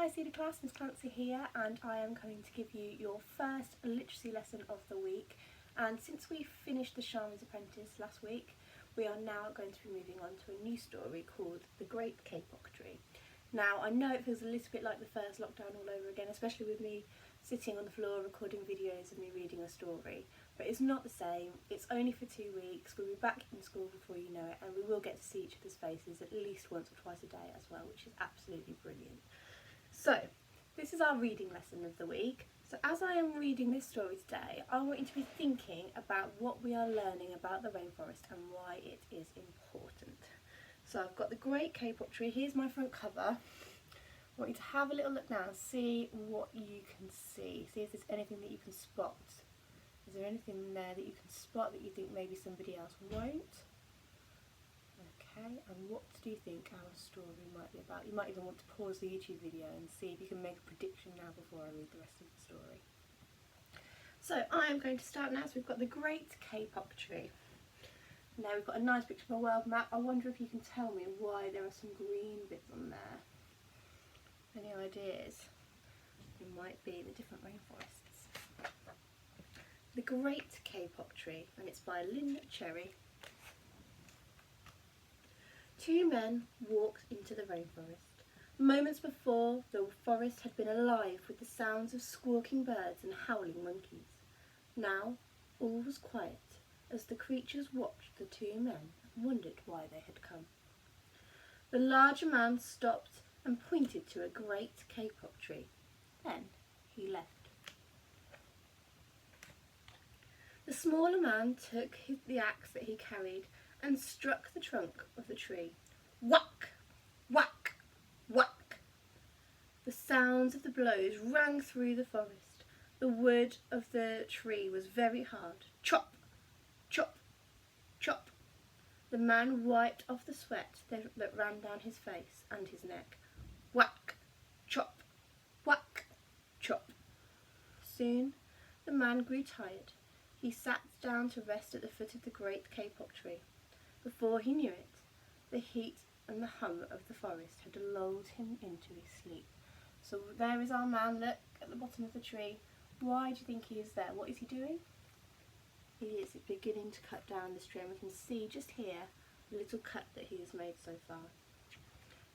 Hi Cedar class, Miss Clancy here, and I am going to give you your first literacy lesson of the week. And since we finished The Shaman's Apprentice last week, we are now going to be moving on to a new story called The Great Kapok Tree. Now, I know it feels a little bit like the first lockdown all over again, especially with me sitting on the floor recording videos of me reading a story, but it's not the same. It's only for 2 weeks. We'll be back in school before you know it, and we will get to see each other's faces at least once or twice a day as well, which is absolutely brilliant. So, this is our reading lesson of the week. So as I am reading this story today, I want you to be thinking about what we are learning about the rainforest and why it is important. So I've got the Great Kapok Tree. Here's my front cover. I want you to have a little look now and see what you can see. See if there's anything that you can spot. Is there anything there that you can spot that you think maybe somebody else won't? Okay, and what do you think our story might be about? You might even want to pause the YouTube video and see if you can make a prediction now before I read the rest of the story. So I am going to start now. So we've got the Great Kapok Tree. Now we've got a nice picture of a world map. I wonder if you can tell me why there are some green bits on there. Any ideas? It might be the different rainforests. The Great Kapok Tree, and it's by Lynn Cherry. 2 men walked into the rainforest. Moments before, the forest had been alive with the sounds of squawking birds and howling monkeys. Now, all was quiet as the creatures watched the 2 men and wondered why they had come. The larger man stopped and pointed to a great kapok tree. Then he left. The smaller man took the axe that he carried and struck the trunk of the tree. Whack! Whack! Whack! The sounds of the blows rang through the forest. The wood of the tree was very hard. Chop! Chop! Chop! The man wiped off the sweat that ran down his face and his neck. Whack! Chop! Whack! Chop! Soon the man grew tired. He sat down to rest at the foot of the great kapok tree. Before he knew it, the heat and the hum of the forest had lulled him into his sleep. So there is our man, look, at the bottom of the tree. Why do you think he is there? What is he doing? He is beginning to cut down this tree, and we can see just here the little cut that he has made so far.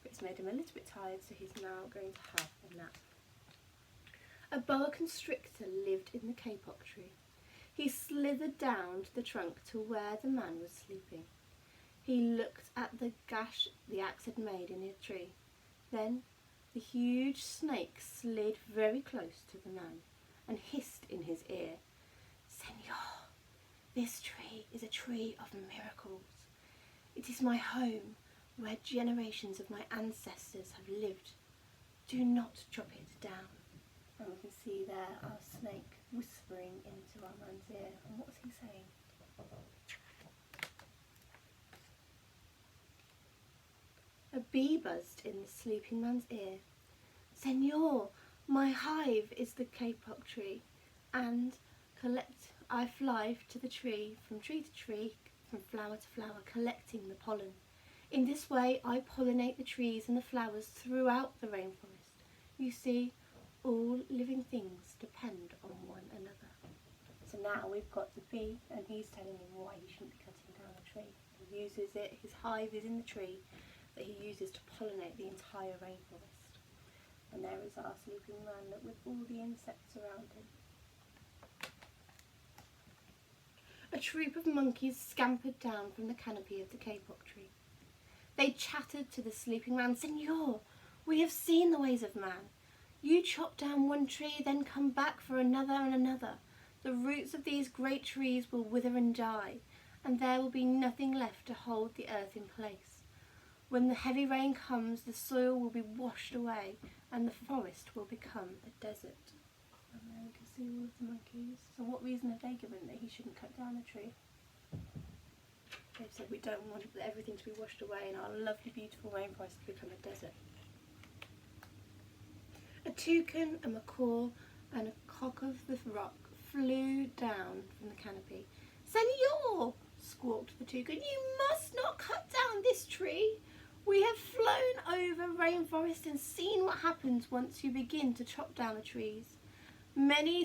But it's made him a little bit tired, so he's now going to have a nap. A boa constrictor lived in the kapok tree. He slithered down to the trunk to where the man was sleeping. He looked at the gash the axe had made in the tree. Then the huge snake slid very close to the man and hissed in his ear, "Senor, this tree is a tree of miracles. It is my home where generations of my ancestors have lived. Do not chop it down." And we can see there our snake whispering into our man's ear. And what's he saying? A bee buzzed in the sleeping man's ear. "Senor, my hive is the kapok tree, and I fly to the tree, from tree, from flower to flower, collecting the pollen. In this way I pollinate the trees and the flowers throughout the rainforest. You see, all living things depend on one another." So now we've got the bee, and he's telling him why he shouldn't be cutting down a tree. He uses it, his hive is in the tree, that he uses to pollinate the entire rainforest. And there is our sleeping man, look, with all the insects around him. A troop of monkeys scampered down from the canopy of the kapok tree. They chattered to the sleeping man, "Senor, we have seen the ways of man. You chop down one tree, then come back for another and another. The roots of these great trees will wither and die, and there will be nothing left to hold the earth in place. When the heavy rain comes, the soil will be washed away, and the forest will become a desert." And there we can see all of the monkeys. So what reason have they given that he shouldn't cut down a tree? They've said we don't want everything to be washed away and our lovely, beautiful rainforest to become a desert. A toucan, a macaw, and a cock of the rock flew down from the canopy. "Senor," squawked the toucan, "you must not cut down this tree. We have flown over rainforest and seen what happens once you begin to chop down the trees. Many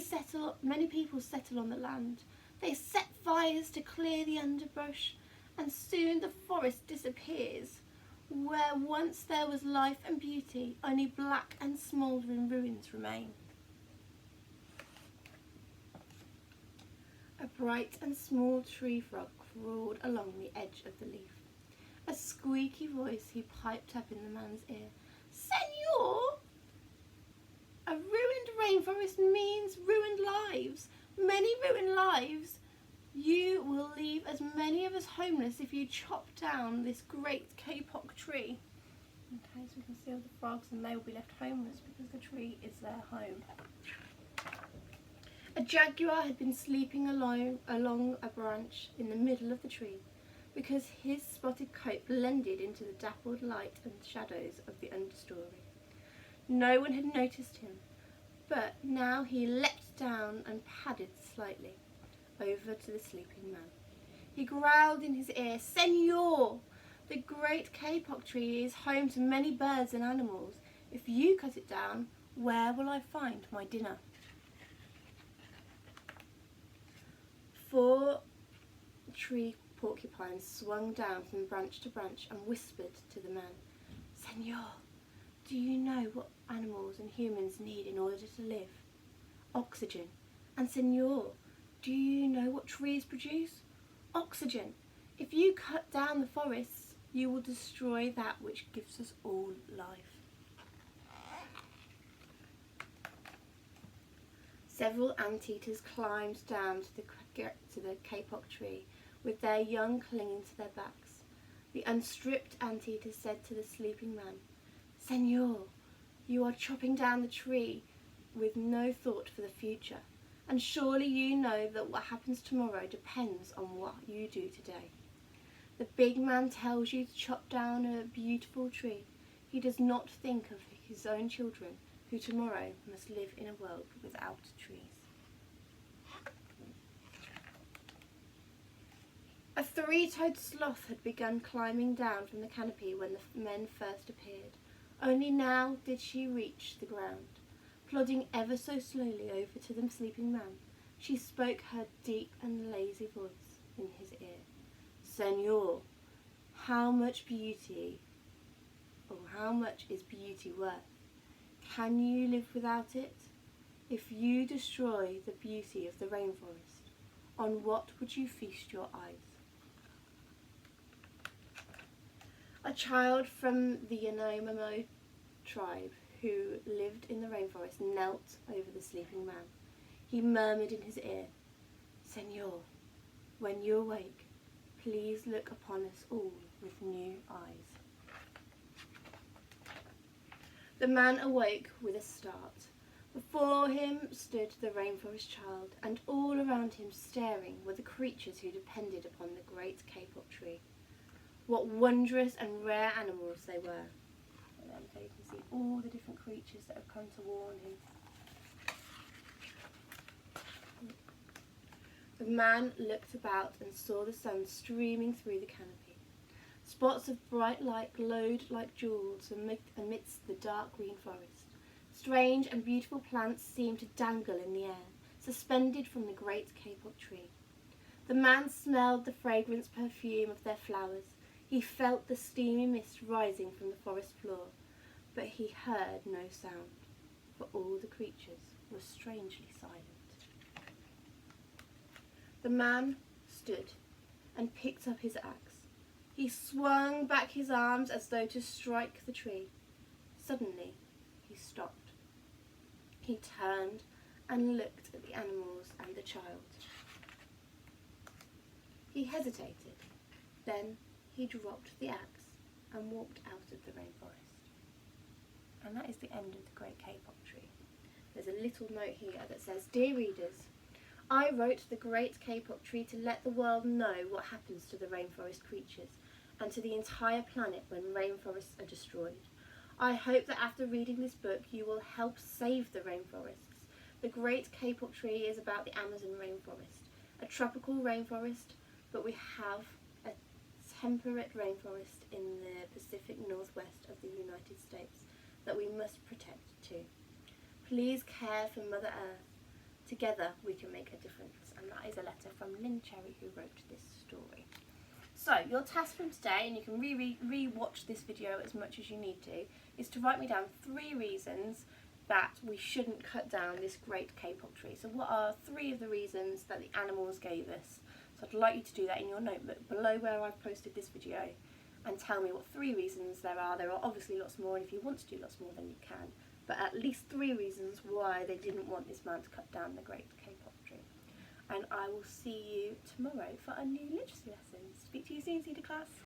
people settle on the land. They set fires to clear the underbrush, and soon the forest disappears. Where once there was life and beauty, only black and smouldering ruins remain. A bright and small tree frog crawled along the edge of the leaf. A squeaky voice he piped up in the man's ear. "Senor, a ruined rainforest means ruined lives. Many ruined lives. You will leave as many of us homeless if you chop down this great kapok tree." Okay, so we can see all the frogs and they will be left homeless because the tree is their home. A jaguar had been sleeping along a branch in the middle of the tree because his spotted coat blended into the dappled light and shadows of the understory. No one had noticed him, but now he leapt down and padded slightly over to the sleeping man. He growled in his ear, "Senor, the great kapok tree is home to many birds and animals. If you cut it down, where will I find my dinner?" 4 tree porcupines swung down from branch to branch and whispered to the man, "Senor, do you know what animals and humans need in order to live? Oxygen. And Senor, do you know what trees produce? Oxygen. If you cut down the forests, you will destroy that which gives us all life." Several anteaters climbed down to the kapok tree with their young clinging to their backs. The unstripped anteater said to the sleeping man, "Senor, you are chopping down the tree with no thought for the future, and surely you know that what happens tomorrow depends on what you do today. The big man tells you to chop down a beautiful tree. He does not think of his own children, who tomorrow must live in a world without trees." A 3-toed sloth had begun climbing down from the canopy when the men first appeared. Only now did she reach the ground. Plodding ever so slowly over to the sleeping man, she spoke her deep and lazy voice in his ear. "Senor, how much is beauty worth? Can you live without it? If you destroy the beauty of the rainforest, on what would you feast your eyes?" A child from the Yanomamo tribe who lived in the rainforest knelt over the sleeping man. He murmured in his ear, "Senor, when you awake, please look upon us all with new eyes." The man awoke with a start. Before him stood the rainforest child, and all around him staring were the creatures who depended upon the great kapok tree. What wondrous and rare animals they were. And then you can see all the different creatures that have come to warn him. The man looked about and saw the sun streaming through the canopy. Spots of bright light glowed like jewels amidst the dark green forest. Strange and beautiful plants seemed to dangle in the air, suspended from the great kapok tree. The man smelled the fragrant perfume of their flowers. He felt the steamy mist rising from the forest floor, but he heard no sound, for all the creatures were strangely silent. The man stood and picked up his axe. He swung back his arms as though to strike the tree. Suddenly, he stopped. He turned and looked at the animals and the child. He hesitated. Then he dropped the axe and walked out of the rainforest. And that is the end of the Great Kapok Tree. There's a little note here that says, "Dear readers, I wrote the Great Kapok Tree to let the world know what happens to the rainforest creatures and to the entire planet when rainforests are destroyed. I hope that after reading this book you will help save the rainforests. The Great Kapok Tree is about the Amazon rainforest, a tropical rainforest, but we have a temperate rainforest in the Pacific Northwest of the United States that we must protect too. Please care for Mother Earth. Together we can make a difference. And that is a letter from Lynn Cherry, who wrote this story. So your task from today, and you can re-watch this video as much as you need to, is to write me down 3 reasons that we shouldn't cut down this great kapok tree. So what are 3 of the reasons that the animals gave us? So I'd like you to do that in your notebook below where I've posted this video, and tell me what 3 reasons there are. There are obviously lots more, and if you want to do lots more then you can. But at least 3 reasons why they didn't want this man to cut down the great kapok tree. And I will see you tomorrow for a new literacy lesson. Speak to you soon, Cedar class.